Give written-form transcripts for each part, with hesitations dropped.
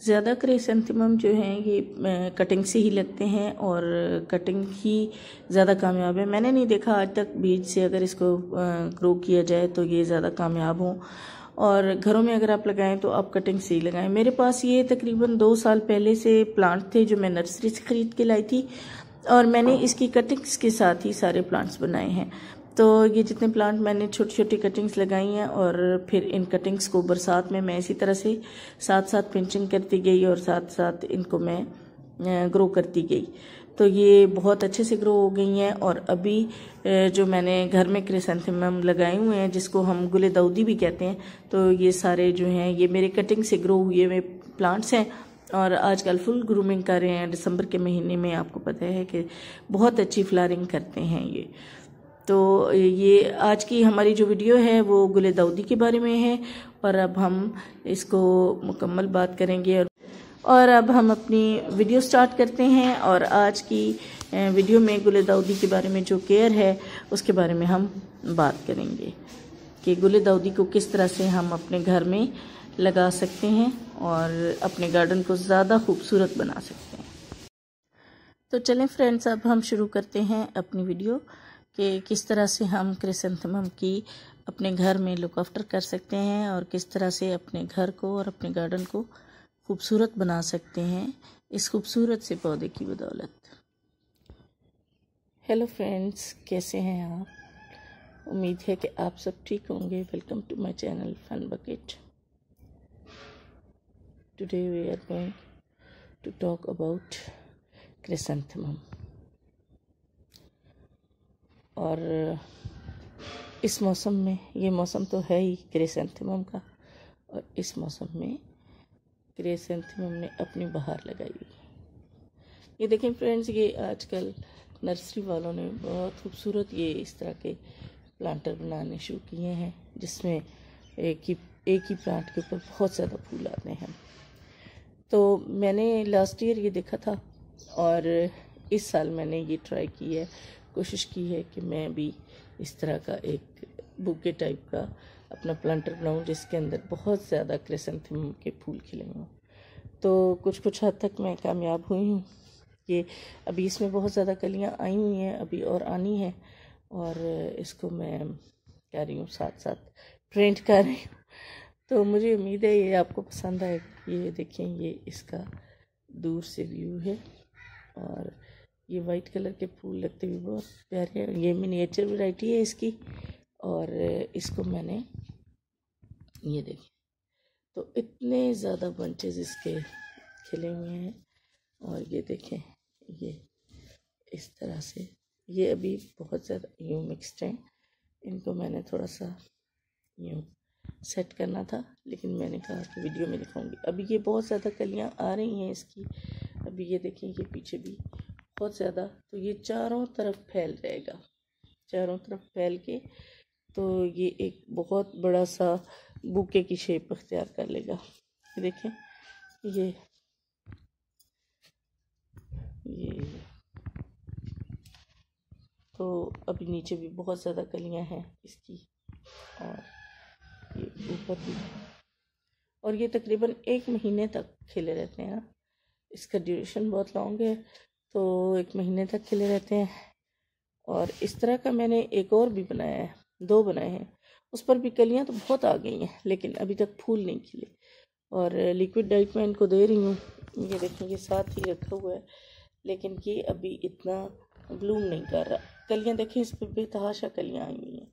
ज़्यादा क्रिसैंथेमम जो हैं ये कटिंग से ही लगते हैं और कटिंग ही ज़्यादा कामयाब है। मैंने नहीं देखा आज तक बीज से अगर इसको ग्रो किया जाए तो ये ज़्यादा कामयाब हों, और घरों में अगर आप लगाएं तो आप कटिंग से ही लगाएं। मेरे पास ये तकरीबन 2 साल पहले से प्लांट थे जो मैं नर्सरी से ख़रीद के लाई थी, और मैंने इसकी कटिंग्स के साथ ही सारे प्लांट्स बनाए हैं। तो ये जितने प्लांट मैंने छोटी छोटी कटिंग्स लगाई हैं, और फिर इन कटिंग्स को बरसात में मैं इसी तरह से साथ साथ पिंचिंग करती गई और साथ साथ इनको मैं ग्रो करती गई। तो ये बहुत अच्छे से ग्रो हो गई हैं। और अभी जो मैंने घर में क्रिसैंथेमम लगाए हुए हैं जिसको हम गुले दाऊदी भी कहते हैं, तो ये सारे जो हैं ये मेरे कटिंग से ग्रो हुए हुए प्लांट्स हैं और आजकल फुल ग्रूमिंग कर रहे हैं। दिसंबर के महीने में आपको पता है कि बहुत अच्छी फ्लावरिंग करते हैं ये। तो ये आज की हमारी जो वीडियो है वो गुले दाऊदी के बारे में है, और अब हम इसको मुकम्मल बात करेंगे। और अब हम अपनी वीडियो स्टार्ट करते हैं, और आज की वीडियो में गुले दाऊदी के बारे में जो केयर है उसके बारे में हम बात करेंगे कि गुले दाऊदी को किस तरह से हम अपने घर में लगा सकते हैं और अपने गार्डन को ज़्यादा खूबसूरत बना सकते हैं। तो चलें फ्रेंड्स, अब हम शुरू करते हैं अपनी वीडियो कि किस तरह से हम क्रिसैंथेमम की अपने घर में लुक आफ्टर कर सकते हैं और किस तरह से अपने घर को और अपने गार्डन को खूबसूरत बना सकते हैं इस खूबसूरत से पौधे की बदौलत। हेलो फ्रेंड्स, कैसे हैं आप? उम्मीद है कि आप सब ठीक होंगे। Welcome to my channel Fun Bucket. Today we are going to talk about chrysanthemum. और इस मौसम में, ये मौसम तो है ही क्रिसैंथेमम का, और इस मौसम में क्रिसैंथेमम ने अपनी बहार लगाई हुई। ये देखें फ्रेंड्स, ये आजकल नर्सरी वालों ने बहुत खूबसूरत ये इस तरह के प्लांटर बनाने शुरू किए हैं जिसमें एक ही प्लांट के ऊपर बहुत ज़्यादा फूल आते हैं। तो मैंने लास्ट ईयर ये देखा था और इस साल मैंने ये ट्राई की है, कोशिश की है कि मैं भी इस तरह का एक बुके टाइप का अपना प्लांटर बनाऊं जिसके अंदर बहुत ज़्यादा क्रिसैंथेमम के फूल खिले हों। तो कुछ हद तक मैं कामयाब हुई हूँ। ये अभी इसमें बहुत ज़्यादा कलियाँ आई हुई हैं, अभी और आनी है, और इसको मैं कह रही हूँ साथ साथ ट्रेंड कर रही हूँ। तो मुझे उम्मीद है ये आपको पसंद आए। ये देखें, ये इसका दूर से व्यू है और ये वाइट कलर के फूल लगते हुए बहुत प्यारे हैं। ये मिनिएचर वैरायटी है इसकी, और इसको मैंने, ये देखें, तो इतने ज़्यादा बंचेस इसके खिले हुए हैं। और ये देखें, ये इस तरह से, ये अभी बहुत ज़्यादा यूँ मिक्सड हैं। इनको मैंने थोड़ा सा यूँ सेट करना था, लेकिन मैंने कहा कि वीडियो में दिखाऊंगी। अभी ये बहुत ज़्यादा कलियाँ आ रही हैं इसकी। अभी ये देखें, ये पीछे भी बहुत ज़्यादा, तो ये चारों तरफ फैल जाएगा, चारों तरफ फैल के तो ये एक बहुत बड़ा सा बुके की शेप अख्तियार कर लेगा। ये देखें, ये तो अभी नीचे भी बहुत ज़्यादा कलियां हैं इसकी, और ये ऊपर भी, और ये तकरीबन 1 महीने तक खिले रहते हैं। इसका ड्यूरेशन बहुत लॉन्ग है, तो 1 महीने तक खिले रहते हैं। और इस तरह का मैंने एक और भी बनाया है, 2 बनाए हैं, उस पर भी कलियां तो बहुत आ गई हैं, लेकिन अभी तक फूल नहीं खिले। और लिक्विड डाइट मैं इनको दे रही हूँ। ये देखें, ये साथ ही रखा हुआ है, लेकिन ये अभी इतना ब्लूम नहीं कर रहा। कलियां देखें, इस पर बेतहाशा कलियां आई हुई हैं,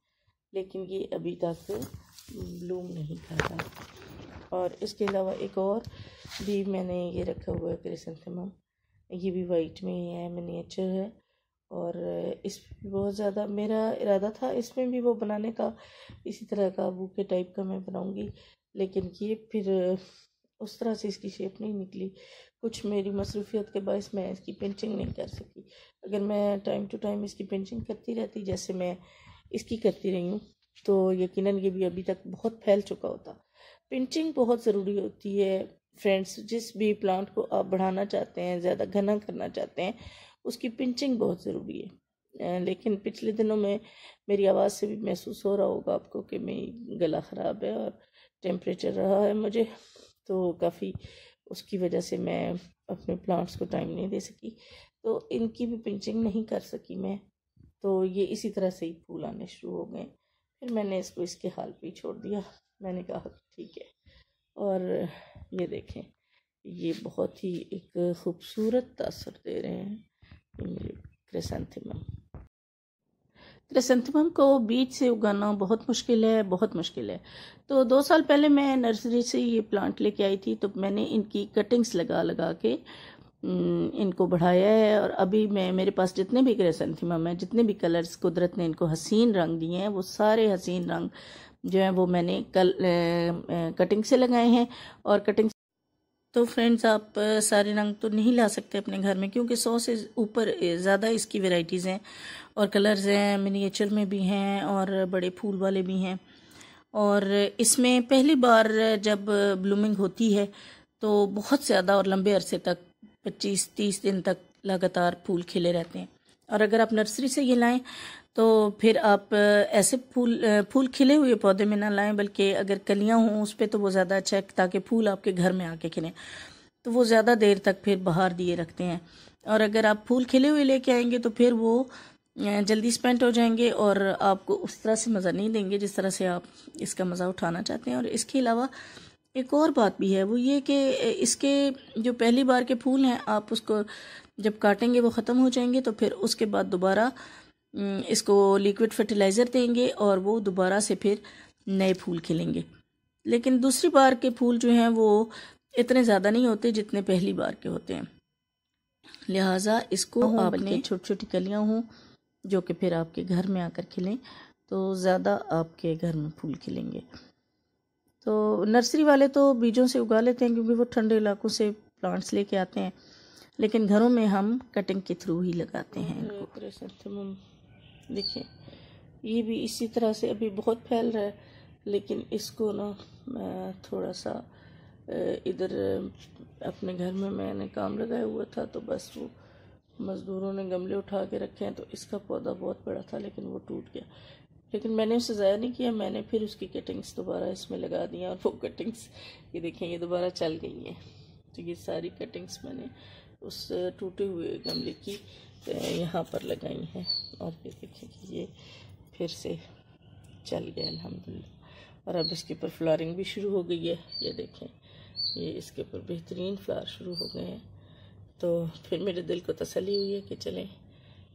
लेकिन ये अभी तक ब्लूम नहीं कर रहा। और इसके अलावा एक और भी मैंने ये रखा हुआ है क्रिसैंथेमम, ये भी वाइट में ही है, मिनिएचर है, और इस बहुत ज़्यादा मेरा इरादा था इसमें भी वो बनाने का, इसी तरह का बुके टाइप का मैं बनाऊंगी, लेकिन ये फिर उस तरह से इसकी शेप नहीं निकली। कुछ मेरी मसरूफियत के बायस मैं इसकी पिंचिंग नहीं कर सकी। अगर मैं टाइम टू टाइम इसकी पिंचिंग करती रहती जैसे मैं इसकी करती रही हूँ, तो यकीनन ये भी अभी तक बहुत फैल चुका होता। पिंचिंग बहुत ज़रूरी होती है फ्रेंड्स। जिस भी प्लांट को आप बढ़ाना चाहते हैं, ज़्यादा घना करना चाहते हैं, उसकी पिंचिंग बहुत ज़रूरी है। लेकिन पिछले दिनों में मेरी आवाज़ से भी महसूस हो रहा होगा आपको कि मेरी गला ख़राब है और टेम्परेचर रहा है मुझे, तो काफ़ी उसकी वजह से मैं अपने प्लांट्स को टाइम नहीं दे सकी, तो इनकी भी पिंचिंग नहीं कर सकी मैं। तो ये इसी तरह से ही फूल आने शुरू हो गए। फिर मैंने इसको इसके हाल पे ही छोड़ दिया। मैंने कहा ठीक है। और ये देखें, ये बहुत ही एक खूबसूरत तासर दे रहे हैं ये मेरे क्रिसैंथेमम। क्रिसैंथेमम को बीज से उगाना बहुत मुश्किल है, बहुत मुश्किल है। तो 2 साल पहले मैं नर्सरी से ये प्लांट लेके आई थी, तो मैंने इनकी कटिंग्स लगा लगा के इनको बढ़ाया है। और अभी मेरे पास जितने भी क्रिसैंथेमम हैं, जितने भी कलर्स कुदरत ने इनको हसीन रंग दिए हैं, वो सारे हसीन रंग जो है वो मैंने कटिंग से लगाए हैं। और कटिंग तो फ्रेंड्स, आप सारे रंग तो नहीं ला सकते अपने घर में, क्योंकि 100 से ऊपर ज़्यादा इसकी वैरायटीज़ हैं और कलर्स हैं, मिनिएचर में भी हैं और बड़े फूल वाले भी हैं। और इसमें पहली बार जब ब्लूमिंग होती है तो बहुत ज़्यादा और लंबे अरसे तक 25-30 दिन तक लगातार फूल खिले रहते हैं। और अगर आप नर्सरी से ये लाएं तो फिर आप ऐसे फूल खिले हुए पौधे में ना लाएं, बल्कि अगर कलियां हों उस पर तो वो ज़्यादा अच्छा है, ताकि फूल आपके घर में आके खिलें, तो वो ज़्यादा देर तक फिर बाहर दिए रखते हैं। और अगर आप फूल खिले हुए लेके आएंगे तो फिर वो जल्दी स्पेंट हो जाएंगे और आपको उस तरह से मज़ा नहीं देंगे जिस तरह से आप इसका मज़ा उठाना चाहते हैं। और इसके अलावा एक और बात भी है, वो ये कि इसके जो पहली बार के फूल हैं, आप उसको जब काटेंगे वो ख़त्म हो जाएंगे, तो फिर उसके बाद दोबारा इसको लिक्विड फर्टिलाइज़र देंगे और वो दोबारा से फिर नए फूल खिलेंगे। लेकिन दूसरी बार के फूल जो हैं वो इतने ज़्यादा नहीं होते जितने पहली बार के होते हैं। लिहाजा इसको आपने छोटी छोटी कलियां हों जो कि फिर आपके घर में आकर खिलें, तो ज़्यादा आपके घर में फूल खिलेंगे। तो नर्सरी वाले तो बीजों से उगा लेते हैं, क्योंकि वो ठंडे इलाकों से प्लांट्स लेके आते हैं, लेकिन घरों में हम कटिंग के थ्रू ही लगाते हैं इनको। देखिए, ये भी इसी तरह से अभी बहुत फैल रहा है, लेकिन इसको ना मैं थोड़ा सा इधर अपने घर में मैंने काम लगाया हुआ था, तो बस वो मज़दूरों ने गमले उठा के रखे हैं, तो इसका पौधा बहुत बड़ा था लेकिन वो टूट गया। लेकिन मैंने उसे ज़ाया नहीं किया, मैंने फिर उसकी कटिंग्स दोबारा इसमें लगा दी और वो कटिंग्स ये देखें, ये दोबारा चल गई हैं। तो ये सारी कटिंग्स मैंने उस टूटे हुए गमले की यहाँ पर लगाई हैं, और ये देखें कि ये फिर से चल गया अल्हम्दुलिल्लाह। और अब इसके ऊपर फ्लावरिंग भी शुरू हो गई है। ये देखें, ये इसके ऊपर बेहतरीन फ्लावर शुरू हो गए हैं। तो फिर मेरे दिल को तसल्ली हुई है कि चलें,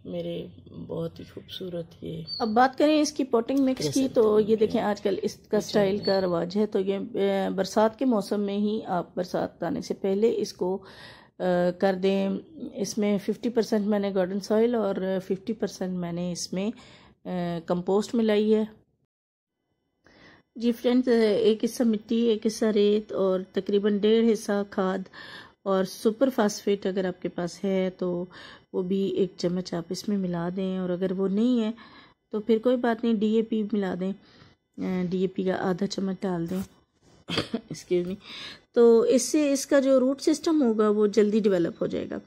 मेरे बहुत ही खूबसूरत ये। अब बात करें इसकी पॉटिंग मिक्स की, तो ये देखें आजकल इसका स्टाइल का रवाज है। तो ये बरसात के मौसम में ही आप बरसात आने से पहले इसको कर दें। इसमें 50% मैंने गार्डन सॉइल और 50% मैंने इसमें कंपोस्ट मिलाई है। जी फ्रेंड्स, एक हिस्सा मिट्टी, एक हिस्सा रेत और तकरीबन 1.5 हिस्सा खाद और सुपर फास्फेट अगर आपके पास है तो वो भी 1 चम्मच आप इसमें मिला दें। और अगर वो नहीं है तो फिर कोई बात नहीं, DAP मिला दें, DAP का आधा चम्मच डाल दें एक्सक्यूज मी। तो इससे इसका जो रूट सिस्टम होगा वो जल्दी डेवलप हो जाएगा।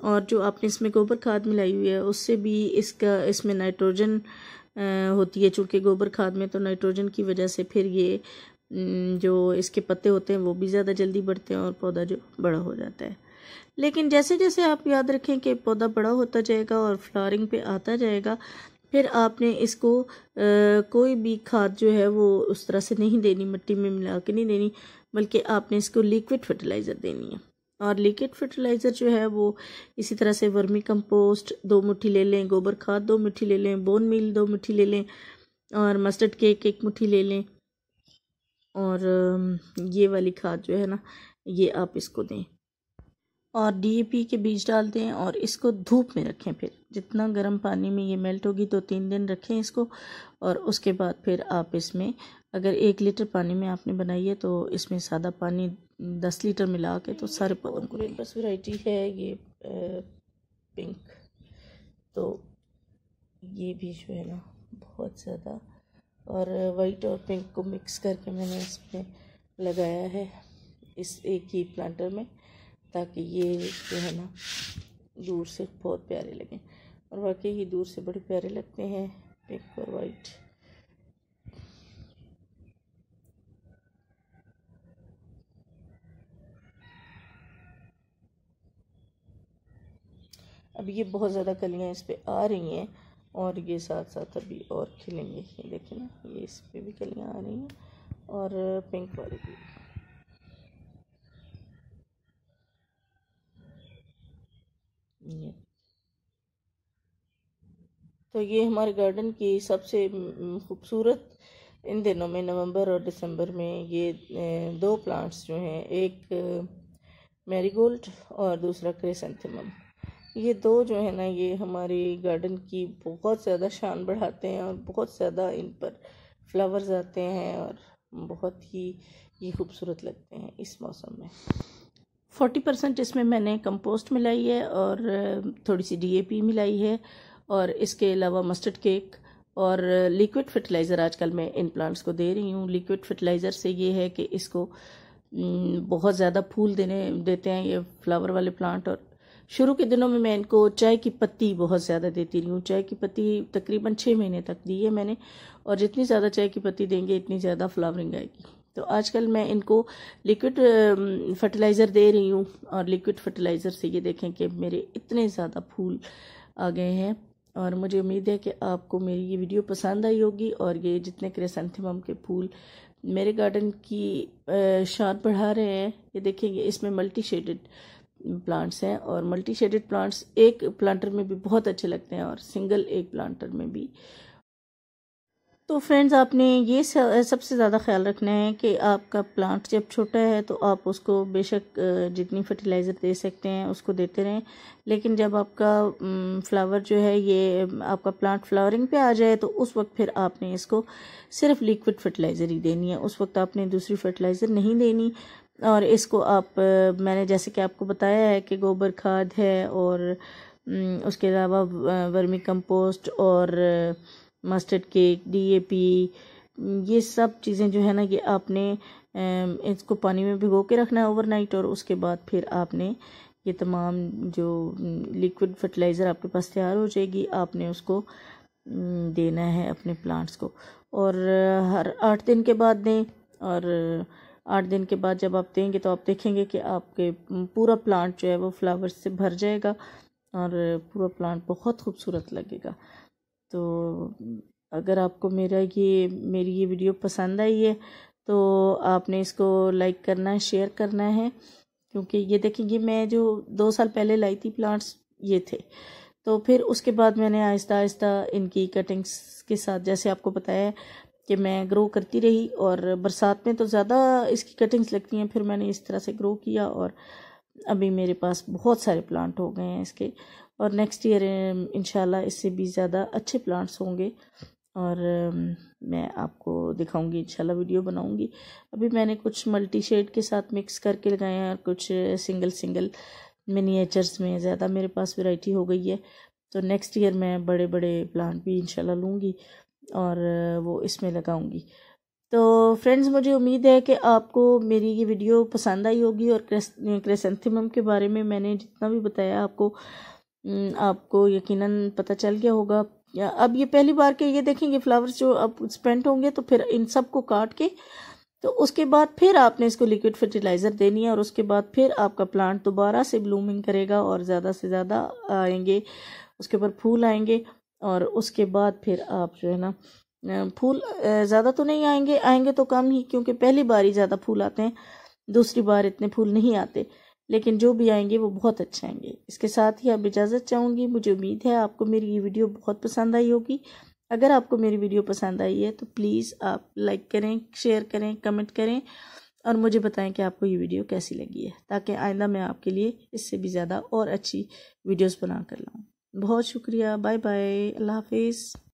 और जो आपने इसमें गोबर खाद मिलाई हुई है उससे भी इसमें नाइट्रोजन होती है, चूँकि गोबर खाद में तो नाइट्रोजन की वजह से फिर ये जो इसके पत्ते होते हैं वो भी ज़्यादा जल्दी बढ़ते हैं और पौधा जो बड़ा हो जाता है। लेकिन जैसे जैसे आप याद रखें कि पौधा बड़ा होता जाएगा और फ्लावरिंग पे आता जाएगा, फिर आपने इसको कोई भी खाद जो है वो उस तरह से नहीं देनी, मिट्टी में मिला के नहीं देनी, बल्कि आपने इसको लिक्विड फर्टिलाइज़र देनी है। और लिक्विड फर्टिलाइज़र जो है वो इसी तरह से वर्मी कंपोस्ट 2 मुट्ठी ले लें, गोबर खाद 2 मुट्ठी ले लें, बोन मील 2 मुट्ठी ले लें और मस्टर्ड केक 1 मुट्ठी ले लें। और ये वाली खाद जो है ना, ये आप इसको दें और DAP के बीज डाल दें और इसको धूप में रखें। फिर जितना गर्म पानी में ये मेल्ट होगी तो 3 दिन रखें इसको। और उसके बाद फिर आप इसमें अगर 1 लीटर पानी में आपने बनाई है तो इसमें सादा पानी 10 लीटर मिला के तो सारे पौधों को। मेरे पास वैरायटी है ये पिंक, तो ये भी जो है ना बहुत ज़्यादा, और वाइट और पिंक को मिक्स करके मैंने इसमें लगाया है इस एक ही प्लांटर में, ताकि ये जो है ना दूर से बहुत प्यारे लगें। और वाकई ही दूर से बड़े प्यारे लगते हैं पिंक और वाइट। अब ये बहुत ज़्यादा कलियाँ इस पर आ रही हैं और ये साथ साथ अभी और खिलेंगे। ये देखें ना, ये इस पर भी कलियाँ आ रही हैं और पिंक वाली भी। ये तो ये हमारे गार्डन की सबसे खूबसूरत इन दिनों में, नवंबर और दिसंबर में, ये दो प्लांट्स जो हैं, एक मैरीगोल्ड और दूसरा क्रिसैंथेमम। ये दो जो है ना, ये हमारी गार्डन की बहुत ज़्यादा शान बढ़ाते हैं और बहुत ज़्यादा इन पर फ्लावर्स आते हैं और बहुत ही ये खूबसूरत लगते हैं इस मौसम में। 40% इसमें मैंने कंपोस्ट मिलाई है और थोड़ी सी DAP मिलाई है और इसके अलावा मस्टर्ड केक और लिक्विड फर्टिलाइज़र आजकल मैं इन प्लांट्स को दे रही हूँ। लिक्विड फर्टिलाइज़र से ये है कि इसको बहुत ज़्यादा फूल देते हैं ये फ्लावर वाले प्लांट। और शुरू के दिनों में मैं इनको चाय की पत्ती बहुत ज़्यादा देती रही हूँ। चाय की पत्ती तकरीबन 6 महीने तक दी है मैंने, और जितनी ज़्यादा चाय की पत्ती देंगे इतनी ज़्यादा फ्लावरिंग आएगी। तो आजकल मैं इनको लिक्विड फर्टिलाइज़र दे रही हूँ और लिक्विड फर्टिलाइज़र से ये देखें कि मेरे इतने ज़्यादा फूल आ गए हैं। और मुझे उम्मीद है कि आपको मेरी ये वीडियो पसंद आई होगी और ये जितने क्रिसैंथेमम के फूल मेरे गार्डन की शान बढ़ा रहे हैं। ये देखेंगे, इसमें मल्टी शेडेड प्लांट्स हैं और मल्टी शेडेड प्लांट्स एक प्लांटर में भी बहुत अच्छे लगते हैं और सिंगल एक प्लांटर में भी। तो फ्रेंड्स, आपने ये सबसे ज़्यादा ख्याल रखना है कि आपका प्लांट जब छोटा है तो आप उसको बेशक जितनी फर्टिलाइज़र दे सकते हैं उसको देते रहें, लेकिन जब आपका फ्लावर जो है, ये आपका प्लांट फ्लावरिंग पे आ जाए तो उस वक्त फिर आपने इसको सिर्फ लिक्विड फर्टिलाइज़र ही देनी है। उस वक्त आपने दूसरी फर्टिलाइज़र नहीं देनी। और इसको आप मैंने जैसे कि आपको बताया है कि गोबर खाद है और उसके अलावा वर्मी कंपोस्ट और मस्टर्ड केक, DAP, ये सब चीज़ें जो है ना, ये आपने इसको पानी में भिगो के रखना है ओवरनाइट और उसके बाद फिर आपने ये तमाम जो लिक्विड फर्टिलाइज़र आपके पास तैयार हो जाएगी, आपने उसको देना है अपने प्लांट्स को। और हर 8 दिन के बाद दें। और 8 दिन के बाद जब आप देंगे तो आप देखेंगे कि आपके पूरा प्लांट जो है वो फ्लावर्स से भर जाएगा और पूरा प्लांट बहुत खूबसूरत लगेगा। तो अगर आपको मेरी ये वीडियो पसंद आई है तो आपने इसको लाइक करना है, शेयर करना है, क्योंकि ये देखेंगे, मैं जो 2 साल पहले लाई थी प्लांट्स ये थे, तो फिर उसके बाद मैंने आहिस्ता आहिस्ता इनकी कटिंग्स के साथ, जैसे आपको बताया है कि मैं ग्रो करती रही, और बरसात में तो ज़्यादा इसकी कटिंग्स लगती हैं, फिर मैंने इस तरह से ग्रो किया और अभी मेरे पास बहुत सारे प्लांट हो गए हैं इसके। और नेक्स्ट ईयर इंशाल्लाह इससे भी ज़्यादा अच्छे प्लांट्स होंगे और मैं आपको दिखाऊंगी, इंशाल्लाह वीडियो बनाऊंगी। अभी मैंने कुछ मल्टी शेड के साथ मिक्स करके लगाए हैं और कुछ सिंगल मिनिएचर्स में ज़्यादा मेरे पास वैरायटी हो गई है। तो नेक्स्ट ईयर मैं बड़े बड़े प्लांट भी इंशाल्लाह लूँगी और वो इसमें लगाऊंगी। तो फ्रेंड्स, मुझे उम्मीद है कि आपको मेरी ये वीडियो पसंद आई होगी और क्रिसैंथेमम के बारे में मैंने जितना भी बताया आपको यकीनन पता चल गया होगा। अब ये पहली बार के ये देखेंगे फ्लावर्स जो अब स्पेंट होंगे, तो फिर इन सब को काट के तो उसके बाद फिर आपने इसको लिक्विड फर्टिलाइज़र देनी है और उसके बाद फिर आपका प्लांट दोबारा से ब्लूमिंग करेगा और ज़्यादा से ज़्यादा आएंगे, उसके ऊपर फूल आएंगे। और उसके बाद फिर आप जो है ना, फूल ज़्यादा तो नहीं आएंगे तो कम ही, क्योंकि पहली बार ही ज़्यादा फूल आते हैं, दूसरी बार इतने फूल नहीं आते, लेकिन जो भी आएंगे वो बहुत अच्छे आएंगे। इसके साथ ही अब इजाज़त चाहूँगी। मुझे उम्मीद है आपको मेरी ये वीडियो बहुत पसंद आई होगी। अगर आपको मेरी वीडियो पसंद आई है तो प्लीज़ आप लाइक करें, शेयर करें, कमेंट करें और मुझे बताएं कि आपको ये वीडियो कैसी लगी है, ताकि आइंदा मैं आपके लिए इससे भी ज़्यादा और अच्छी वीडियोस बना कर लाऊँ। बहुत शुक्रिया। Bye bye. अल्लाह हाफिज़।